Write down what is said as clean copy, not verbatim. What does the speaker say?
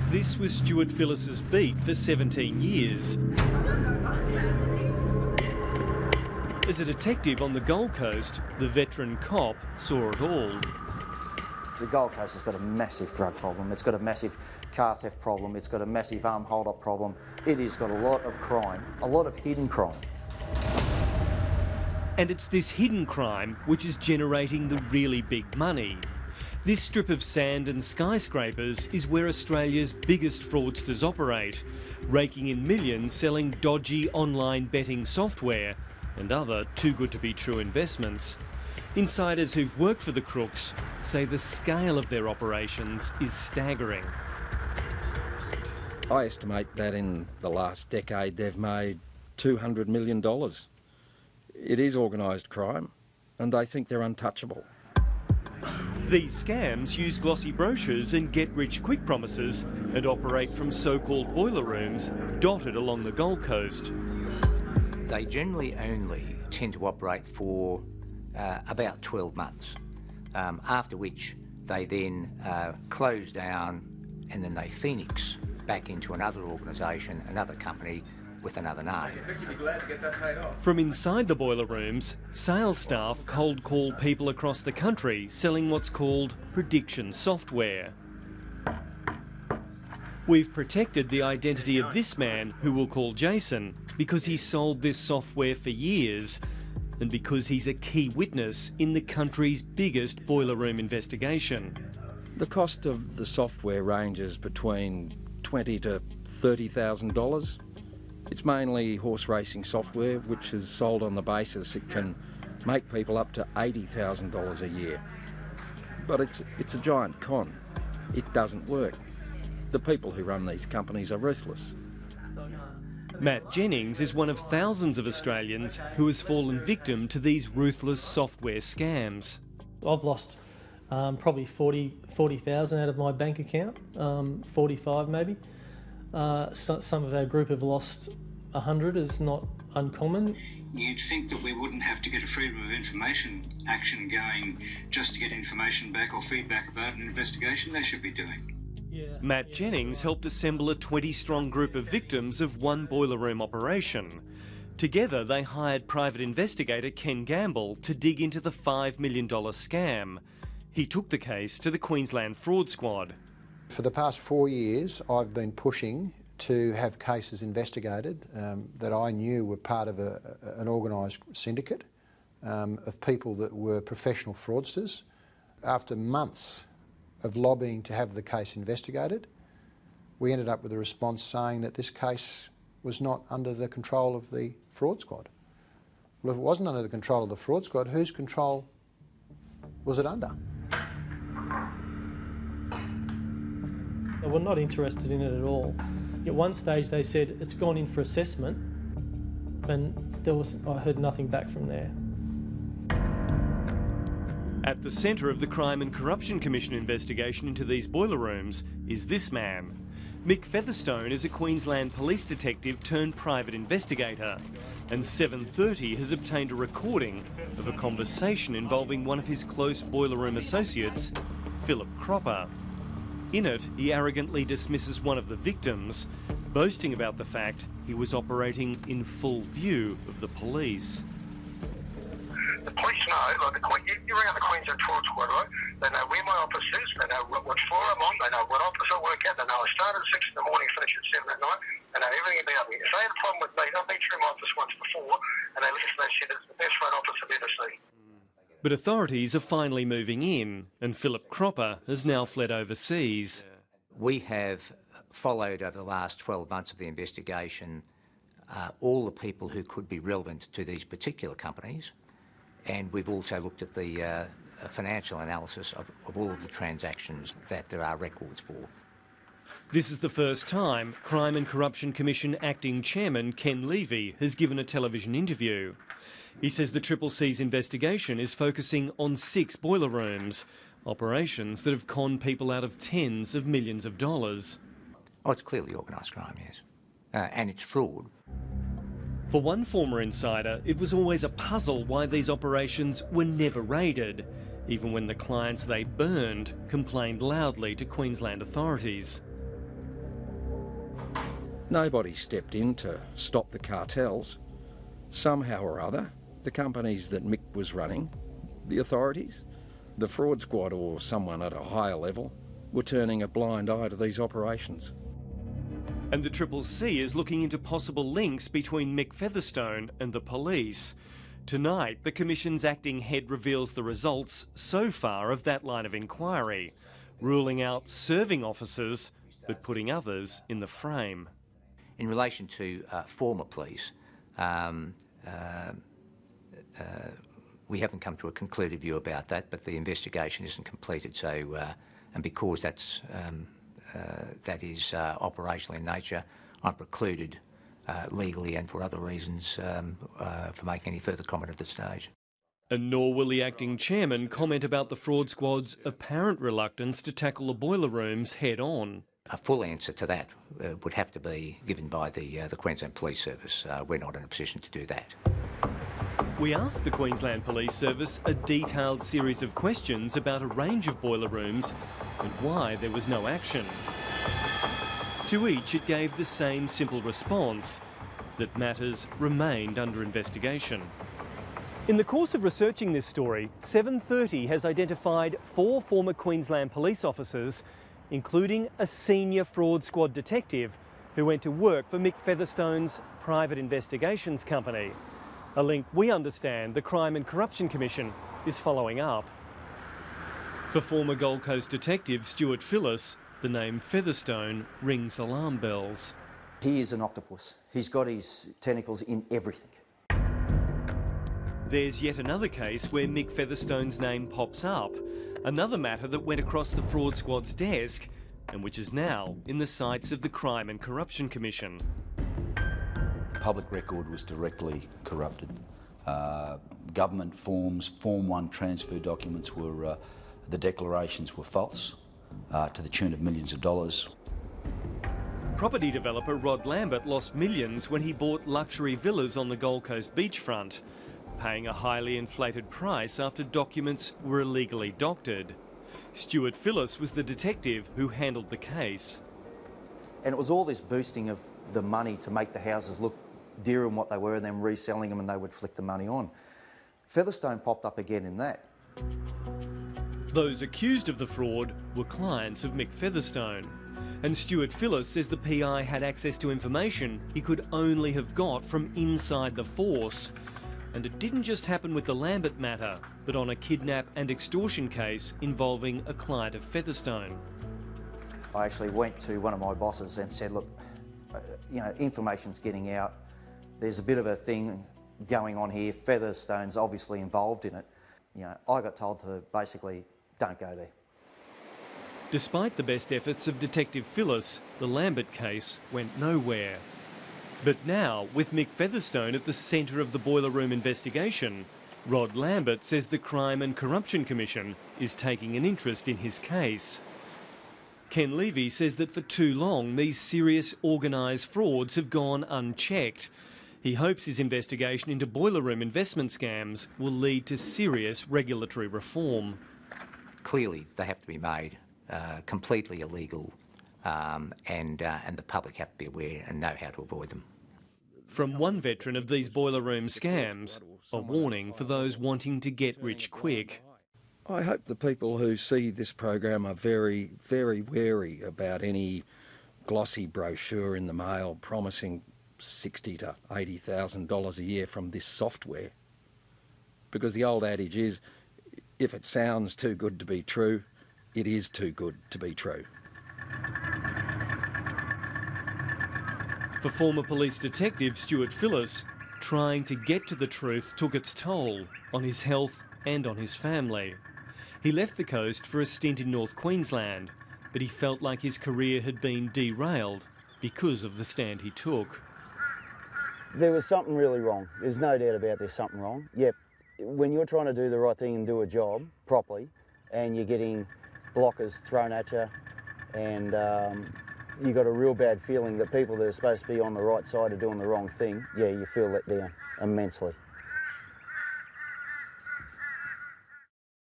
This was Stuart Phillis's beat for 17 years. As a detective on the Gold Coast, the veteran cop saw it all. The Gold Coast has got a massive drug problem, it's got a massive car theft problem, it's got a massive arm hold-up problem. It has got a lot of crime, a lot of hidden crime. And it's this hidden crime which is generating the really big money. This strip of sand and skyscrapers is where Australia's biggest fraudsters operate, raking in millions selling dodgy online betting software and other too-good-to-be-true investments. Insiders who've worked for the crooks say the scale of their operations is staggering. I estimate that in the last decade they've made $200 million. It is organised crime, and they think they're untouchable. These scams use glossy brochures and get-rich-quick promises and operate from so-called boiler rooms dotted along the Gold Coast. They generally only tend to operate for about 12 months, after which they then close down and then they phoenix back into another organisation, another company with another name. From inside the boiler rooms, sales staff cold call people across the country selling what's called prediction software. We've protected the identity of this man, who we'll call Jason, because he's sold this software for years and because he's a key witness in the country's biggest boiler room investigation. The cost of the software ranges between $20,000 to $30,000. It's mainly horse racing software, which is sold on the basis it can make people up to $80,000 a year. But it's a giant con. It doesn't work. The people who run these companies are ruthless. Matt Jennings is one of thousands of Australians who has fallen victim to these ruthless software scams. I've lost probably 40,000 out of my bank account, 45 maybe. Some of our group have lost 100, is not uncommon. You'd think that we wouldn't have to get a freedom of information action going just to get information back or feedback about an investigation. They should be doing. Matt Jennings helped assemble a 20-strong group of victims of one boiler room operation. Together, they hired private investigator Ken Gamble to dig into the $5 million scam. He took the case to the Queensland Fraud Squad. For the past 4 years, I've been pushing to have cases investigated that I knew were part of an organised syndicate of people that were professional fraudsters. After months of lobbying to have the case investigated, we ended up with a response saying that this case was not under the control of the fraud squad. Well, if it wasn't under the control of the fraud squad, whose control was it under? They were not interested in it at all. At one stage they said it's gone in for assessment, and I heard nothing back from there. At the centre of the Crime and Corruption Commission investigation into these boiler rooms is this man. Mick Featherstone is a Queensland police detective turned private investigator, and 7:30 has obtained a recording of a conversation involving one of his close boiler room associates, Philip Cropper. In it, he arrogantly dismisses one of the victims, boasting about the fact he was operating in full view of the police. The police know, like you ring up the Queensland Fraud Squad, right? They know where my office is, they know what floor I'm on, they know what office I work at, they know I start at 6 in the morning, finish at 7 at night, they know everything about me. If they had a problem with me, I've been through my office once before, and they left and they said it's the best run office I've ever seen. But authorities are finally moving in, and Philip Cropper has now fled overseas. We have followed over the last 12 months of the investigation all the people who could be relevant to these particular companies, and we've also looked at the financial analysis of all of the transactions that there are records for. This is the first time Crime and Corruption Commission Acting Chairman Ken Levy has given a television interview. He says the CCC's investigation is focusing on 6 boiler rooms, operations that have conned people out of tens of millions of dollars. Oh, it's clearly organised crime, yes. And it's fraud. For one former insider, it was always a puzzle why these operations were never raided, even when the clients they burned complained loudly to Queensland authorities. Nobody stepped in to stop the cartels. Somehow or other, the companies that Mick was running, the authorities, the fraud squad or someone at a higher level, were turning a blind eye to these operations. And the CCC is looking into possible links between Mick Featherstone and the police. Tonight, the Commission's acting head reveals the results so far of that line of inquiry, ruling out serving officers but putting others in the frame. In relation to former police, we haven't come to a concluded view about that, but the investigation isn't completed. So, and because that is operational in nature, I'm precluded legally and for other reasons for making any further comment at this stage. And nor will the acting chairman comment about the fraud squad's apparent reluctance to tackle the boiler rooms head on. A full answer to that would have to be given by the Queensland Police Service. We're not in a position to do that. We asked the Queensland Police Service a detailed series of questions about a range of boiler rooms and why there was no action. To each it gave the same simple response, that matters remained under investigation. In the course of researching this story, 7:30 has identified 4 former Queensland police officers, including a senior fraud squad detective who went to work for Mick Featherstone's private investigations company. A link we understand the Crime and Corruption Commission is following up. For former Gold Coast detective Stuart Phillis, the name Featherstone rings alarm bells. He is an octopus. He's got his tentacles in everything. There's yet another case where Mick Featherstone's name pops up, another matter that went across the fraud squad's desk and which is now in the sights of the Crime and Corruption Commission. Public record was directly corrupted. Government forms, Form 1 transfer documents were, the declarations were false to the tune of millions of dollars. Property developer Rod Lambert lost millions when he bought luxury villas on the Gold Coast beachfront, paying a highly inflated price after documents were illegally doctored. Stuart Phillis was the detective who handled the case. And it was all this boosting of the money to make the houses look dearer than what they were and then reselling them and they would flick the money on. Featherstone popped up again in that. Those accused of the fraud were clients of Mick Featherstone. And Stuart Phillis says the PI had access to information he could only have got from inside the force. And it didn't just happen with the Lambert matter, but on a kidnap and extortion case involving a client of Featherstone. I actually went to one of my bosses and said, look, information's getting out. There's a bit of a thing going on here. Featherstone's obviously involved in it. I got told to basically don't go there. Despite the best efforts of Detective Phillis, the Lambert case went nowhere. But now, with Mick Featherstone at the centre of the boiler room investigation, Rod Lambert says the Crime and Corruption Commission is taking an interest in his case. Ken Levy says that for too long these serious organised frauds have gone unchecked. He hopes his investigation into boiler room investment scams will lead to serious regulatory reform. Clearly they have to be made completely illegal and the public have to be aware and know how to avoid them. From one veteran of these boiler room scams, a warning for those wanting to get rich quick. I hope the people who see this program are very, very wary about any glossy brochure in the mail promising $60,000 to $80,000 a year from this software. Because the old adage is, if it sounds too good to be true, it is too good to be true. For former police detective Stuart Phillis, trying to get to the truth took its toll on his health and on his family. He left the coast for a stint in North Queensland, but he felt like his career had been derailed because of the stand he took. There was something really wrong. There's no doubt about there's something wrong. Yep, when you're trying to do the right thing and do a job properly and you're getting blockers thrown at you and you got a real bad feeling that people that are supposed to be on the right side are doing the wrong thing, yeah, you feel let down immensely.